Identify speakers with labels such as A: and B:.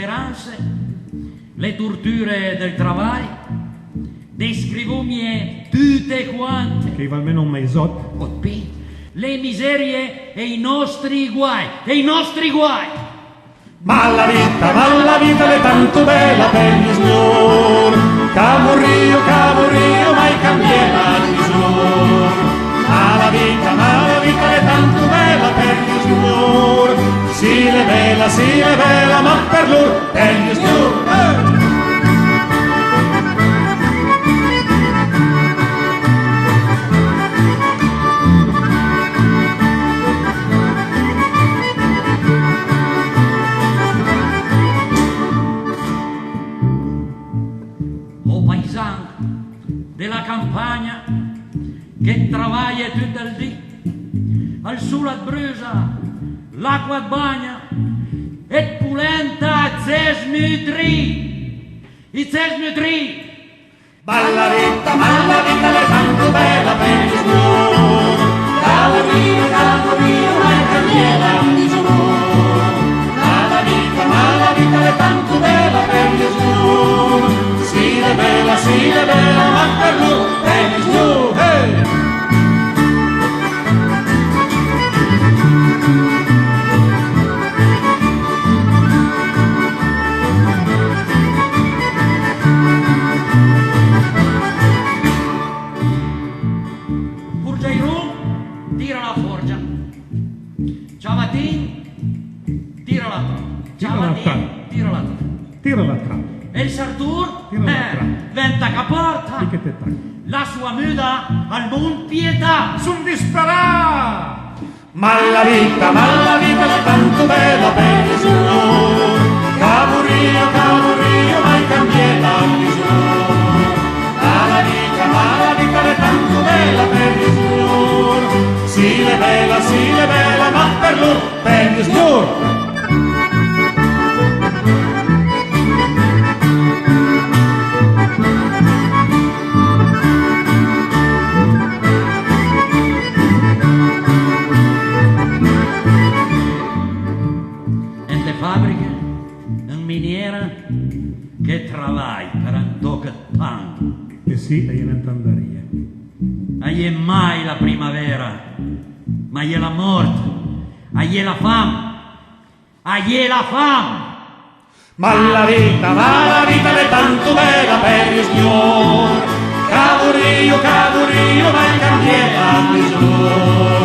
A: speranze, le torture del travaglio, descrivumie tutte quante.
B: Che va almeno un meisot.
A: Le miserie e i nostri guai,
C: Ma la vita è tanto bella per gli signor. Cavo rio, mai cambiera il signor. Ma la vita è tanto bella per gli signor. Si le vela, ma per loro per gli signor.
A: della campagna che travaglia tutto il dì, al sole brusa, l'acqua bagna e pulenta i zesnutri.
C: Balla vita, le tanto bella per il signor. Cavo rio, mai cambiera di signor. Balla vita, le tanto bella per il signor. Si le bella, ma per lui, per il signor, hey!
A: Tira la forgia, Ciavatin, tira la trappa, e il Sartur, venta che porta, la sua muda al buon pietà,
B: Son disperà!
C: Ma la vita è tanto bella per il signor. Cavo rio, mai cambiera il signor. Ma la vita è tanto bella per il signor. Si le bella, ma per loro, per il signor.
A: E le fabbriche, in miniera, che travai per un tocco pan.
B: E sì, e in andaria.
A: Agli è mai la primavera, ma gli è la morte, agli è la fame,
C: Ma la vita è tanto bella per il signor. Cavo rio, mai cambiera il signor.